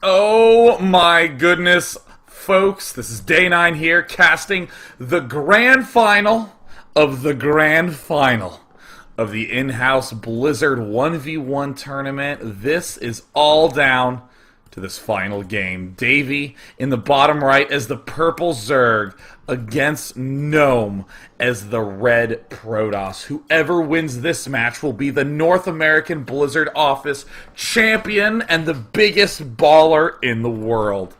Oh my goodness, folks, this is day 9 here, casting the grand final of the grand final of the in-house Blizzard 1v1 tournament. This is all down to this final game. Davey in the bottom right as the purple Zerg against Gnome as the red Protoss. Whoever wins this match will be the North American Blizzard office champion and the biggest baller in the world.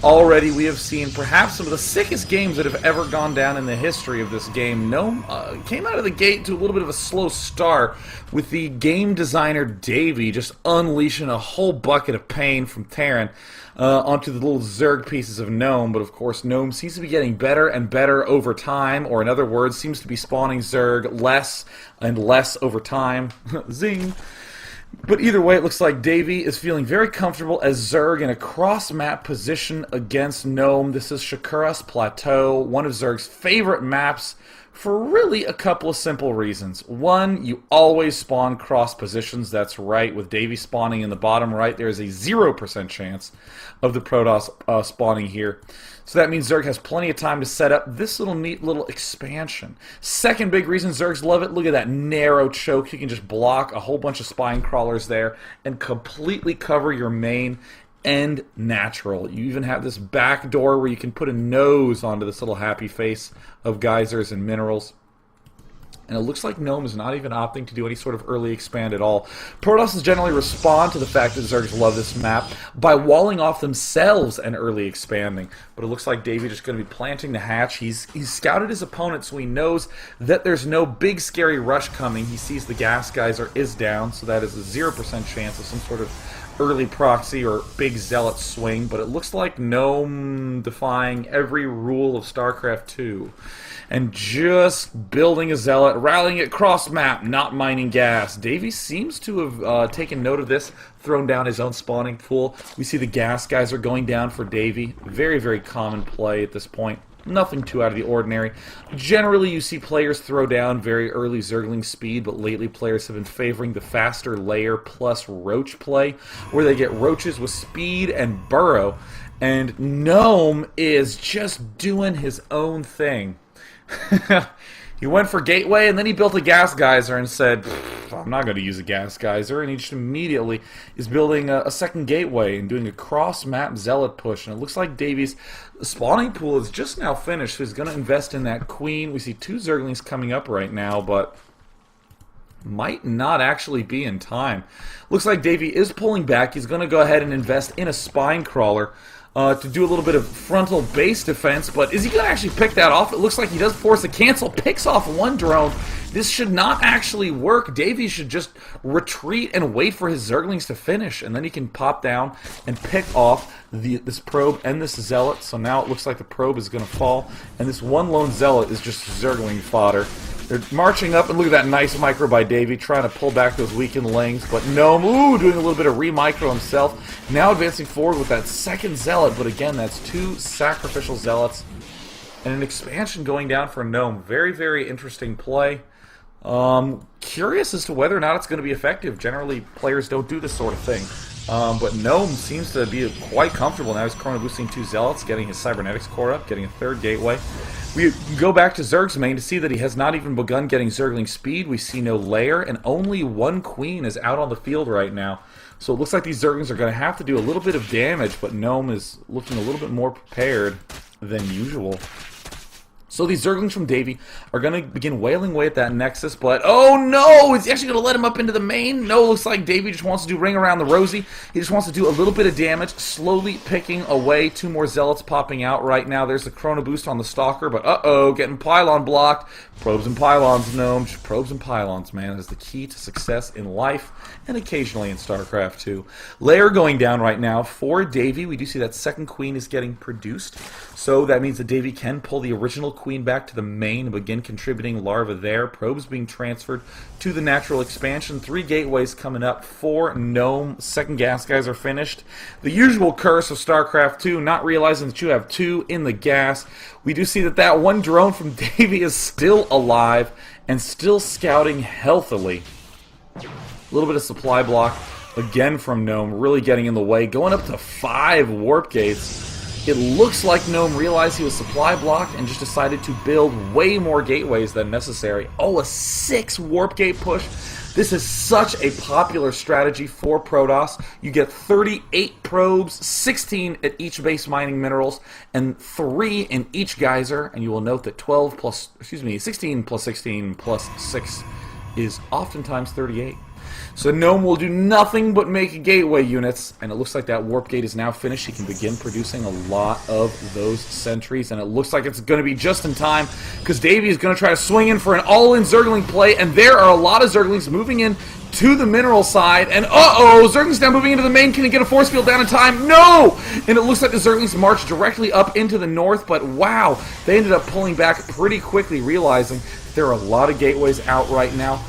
Already we have seen perhaps some of the sickest games that have ever gone down in the history of this game. Gnome came out of the gate to a little bit of a slow start with the game designer Davey just unleashing a whole bucket of pain from Terran onto the little Zerg pieces of Gnome. But of course Gnome seems to be getting better and better over time, or in other words, seems to be spawning Zerg less and less over time. Zing! But either way, it looks like Davey is feeling very comfortable as Zerg in a cross-map position against Gnome. This is Shakuras Plateau, one of Zerg's favorite maps for really a couple of simple reasons. One, you always spawn cross positions. That's right. With Davey spawning in the bottom right, there is a 0% chance of the Protoss spawning here. So that means Zerg has plenty of time to set up this little neat little expansion. Second big reason Zergs love it, look at that narrow choke. You can just block a whole bunch of spine crawlers there and completely cover your main and natural. You even have this back door where you can put a nose onto this little happy face of geysers and minerals. And it looks like Gnome is not even opting to do any sort of early expand at all. Protosses generally respond to the fact that Zergs love this map by walling off themselves and early expanding. But it looks like Davey just going to be planting the hatch. He's scouted his opponent, so he knows that there's no big scary rush coming. He sees the gas geyser is down, so that is a 0% chance of some sort of early proxy or big zealot swing. But it looks like Gnome defying every rule of StarCraft 2. And just building a zealot, rallying it cross-map, not mining gas. Davey seems to have taken note of this, thrown down his own spawning pool. We see the gas guys are going down for Davey. Very, very common play at this point. Nothing too out of the ordinary. Generally, you see players throw down very early Zergling speed, but lately players have been favoring the faster layer plus roach play, where they get roaches with speed and burrow. And Gnome is just doing his own thing. He went for gateway and then he built a gas geyser and said, I'm not going to use a gas geyser, and he just immediately is building a second gateway and doing a cross-map zealot push. And it looks like Davey's spawning pool is just now finished, so he's going to invest in that queen. We see 2 Zerglings coming up right now, but might not actually be in time. Looks like Davey is pulling back. He's going to go ahead and invest in a spine crawler to do a little bit of frontal base defense, but is he going to actually pick that off? It looks like he does force a cancel, picks off one drone. This should not actually work. Davey should just retreat and wait for his Zerglings to finish, and then he can pop down and pick off this probe and this zealot. So now it looks like the probe is going to fall, and this one lone zealot is just Zergling fodder. They're marching up, and look at that nice micro by Davey, trying to pull back those weakened lings. But Gnome, doing a little bit of re-micro himself. Now advancing forward with that second zealot, but again, that's 2 sacrificial zealots. And an expansion going down for Gnome. Very, very interesting play. Curious as to whether or not it's going to be effective. Generally, players don't do this sort of thing. But Gnome seems to be quite comfortable now. He's chrono boosting 2 zealots, getting his cybernetics core up, getting a 3rd gateway. We go back to Zerg's main to see that he has not even begun getting Zergling speed. We see no layer, and only 1 queen is out on the field right now. So it looks like these Zerglings are going to have to do a little bit of damage, but Gnome is looking a little bit more prepared than usual. So these Zerglings from Davey are going to begin wailing away at that Nexus, but oh no! Is he actually going to let him up into the main? No, looks like Davey just wants to do ring around the rosy. He just wants to do a little bit of damage, slowly picking away. 2 more Zealots popping out right now. There's the Chrono Boost on the Stalker, but uh-oh, getting Pylon blocked. Probes and Pylons, Gnome. Probes and Pylons, man, is the key to success in life and occasionally in StarCraft 2. Layer going down right now for Davey. We do see that second queen is getting produced, so that means that Davey can pull the original queen back to the main and begin contributing larva there. Probes being transferred to the natural expansion. 3 gateways coming up for Gnome. Second gas guys are finished. The usual curse of StarCraft 2, not realizing that you have 2 in the gas. We do see that that one drone from Davey is still alive and still scouting healthily. A little bit of supply block again from Gnome, really getting in the way, going up to 5 warp gates. It looks like Gnome realized he was supply blocked and just decided to build way more gateways than necessary. Oh, a 6 warp gate push. This is such a popular strategy for Protoss. You get 38 probes, 16 at each base mining minerals, and 3 in each geyser. And you will note that 16 plus 16 plus 6 is oftentimes 38. So Gnome will do nothing but make gateway units, and it looks like that warp gate is now finished. He can begin producing a lot of those sentries, and it looks like it's going to be just in time, because Davey is going to try to swing in for an all-in Zergling play, and there are a lot of Zerglings moving in to the mineral side, and uh-oh, Zerglings now moving into the main. Can he get a force field down in time? No! And it looks like the Zerglings march directly up into the north, but wow, they ended up pulling back pretty quickly, realizing that there are a lot of gateways out right now.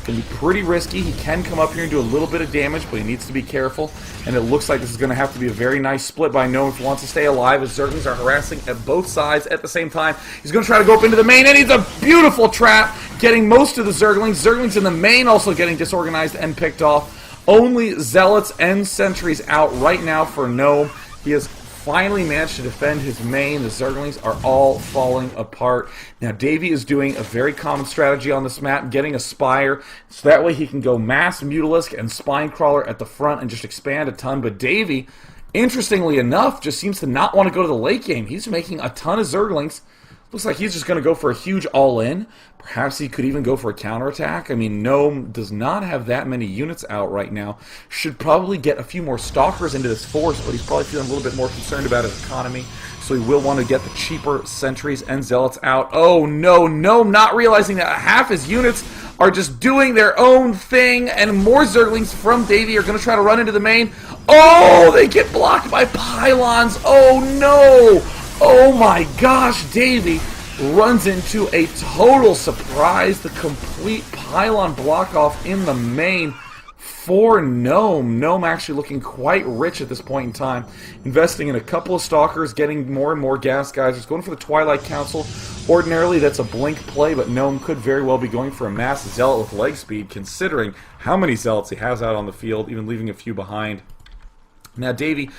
Going to be pretty risky. He can come up here and do a little bit of damage, but he needs to be careful. And it looks like this is going to have to be a very nice split by Gnome if he wants to stay alive, as Zerglings are harassing at both sides at the same time. He's going to try to go up into the main, and he's a beautiful trap, getting most of the Zerglings. Zerglings in the main also getting disorganized and picked off. Only Zealots and Sentries out right now for Gnome. He has finally managed to defend his main. The Zerglings are all falling apart. Now Davey is doing a very common strategy on this map, getting a Spire, so that way he can go Mass Mutalisk and Spinecrawler at the front and just expand a ton. But Davey, interestingly enough, just seems to not want to go to the late game. He's making a ton of Zerglings. Looks like he's just going to go for a huge all-in. Perhaps he could even go for a counterattack. I mean, Gnome does not have that many units out right now. Should probably get a few more Stalkers into this force, but he's probably feeling a little bit more concerned about his economy. So he will want to get the cheaper Sentries and Zealots out. Oh no, Gnome not realizing that half his units are just doing their own thing, and more Zerglings from Davey are going to try to run into the main. Oh, they get blocked by pylons. Oh no! Oh my gosh, Davey runs into a total surprise. The complete pylon block off in the main for Gnome. Gnome actually looking quite rich at this point in time. Investing in a couple of Stalkers, getting more and more gas geysers, going for the Twilight Council. Ordinarily that's a blink play, but Gnome could very well be going for a mass Zealot with leg speed, considering how many Zealots he has out on the field, even leaving a few behind. Now Davey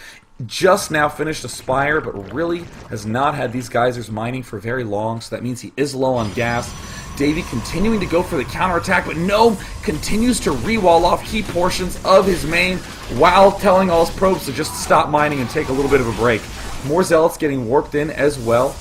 just now finished a Spire, but really has not had these geysers mining for very long, so that means he is low on gas. Davey continuing to go for the counterattack, but Gnome continues to re-wall off key portions of his main while telling all his probes to just stop mining and take a little bit of a break. More Zealots getting warped in as well.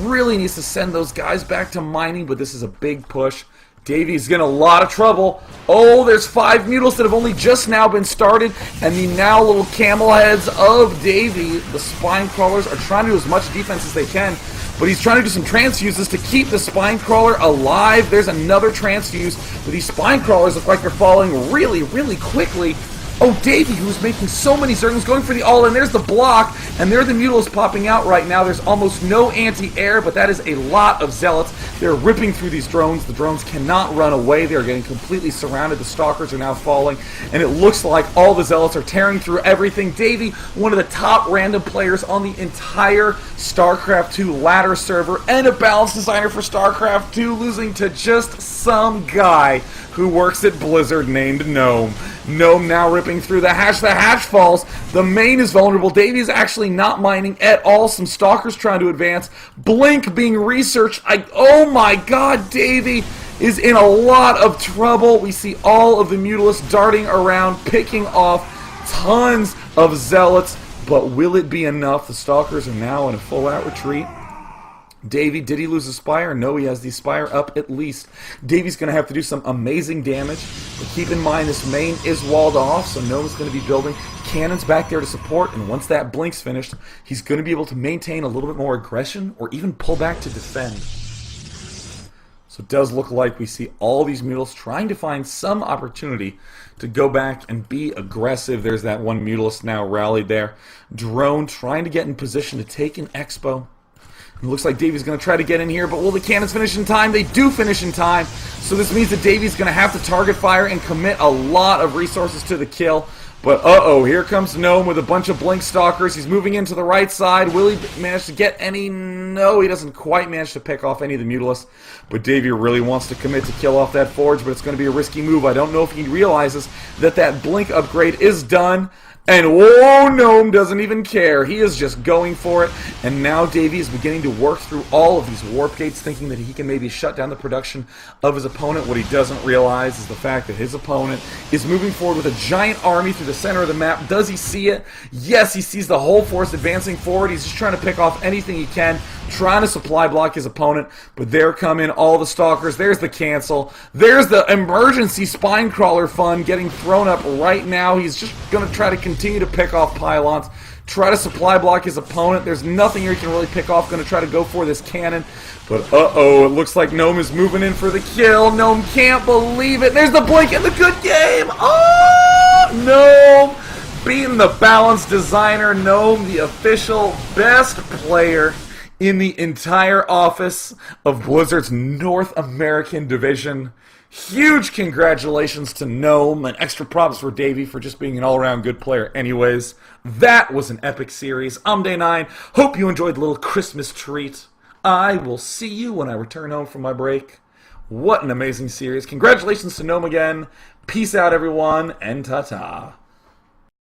Really needs to send those guys back to mining, but this is a big push. Davey's in a lot of trouble. Oh, there's 5 Mutals that have only just now been started, and the now little camel heads of Davey, the Spinecrawlers, are trying to do as much defense as they can, but he's trying to do some transfuses to keep the Spinecrawler alive. There's another transfuse, but these Spinecrawlers look like they're falling really, really quickly. Oh, Davey, who's making so many Zerglings, going for the all-in. There's the block, and there are the Mutals popping out right now. There's almost no anti-air, but that is a lot of Zealots. They're ripping through these drones. The drones cannot run away. They're getting completely surrounded. The Stalkers are now falling, and it looks like all the Zealots are tearing through everything. Davey, one of the top random players on the entire StarCraft 2 ladder server, and a balance designer for StarCraft 2, losing to just some guy who works at Blizzard named Gnome. Gnome now ripping through the hatch. The hatch falls. The main is vulnerable. Davey is actually not mining at all. Some Stalkers trying to advance. Blink being researched. Oh my god, Davey is in a lot of trouble. We see all of the Mutalisks darting around, picking off tons of Zealots. But will it be enough? The Stalkers are now in a full-out retreat. Davey, did he lose a Spire? No, he has the Spire up at least. Davey's going to have to do some amazing damage, but keep in mind this main is walled off, so Gnome's going to be building cannons back there to support, and once that blink's finished, he's going to be able to maintain a little bit more aggression or even pull back to defend. So it does look like we see all these Mutals trying to find some opportunity to go back and be aggressive. There's that one Mutalist now rallied there. Drone trying to get in position to take an Expo. It looks like Davey's going to try to get in here, but will the cannons finish in time? They do finish in time, so this means that Davey's going to have to target fire and commit a lot of resources to the kill. But uh-oh, here comes Gnome with a bunch of Blink Stalkers. He's moving into the right side. Will he manage to get any? No, he doesn't quite manage to pick off any of the Mutalisks. But Davey really wants to commit to kill off that Forge, but it's going to be a risky move. I don't know if he realizes that that Blink upgrade is done. And whoa, Gnome doesn't even care. He is just going for it. And now Davey is beginning to work through all of these warp gates, thinking that he can maybe shut down the production of his opponent. What he doesn't realize is the fact that his opponent is moving forward with a giant army through the center of the map. Does he see it? Yes, he sees the whole force advancing forward. He's just trying to pick off anything he can, trying to supply block his opponent. But there come in all the Stalkers. There's the cancel. There's the emergency Spinecrawler fund getting thrown up right now. He's just going to try to continue to pick off pylons, try to supply block his opponent. There's nothing here he can really pick off. Going to try to go for this cannon. But uh-oh, it looks like Gnome is moving in for the kill. Gnome can't believe it. There's the blink and the good game. Oh, Gnome being the balance designer. Gnome, the official best player in the entire office of Blizzard's North American division. Huge congratulations to Gnome, and extra props for Davey for just being an all-around good player anyways. That was an epic series. I'm Day9. Hope you enjoyed the little Christmas treat. I will see you when I return home from my break. What an amazing series. Congratulations to Gnome again. Peace out, everyone, and ta-ta.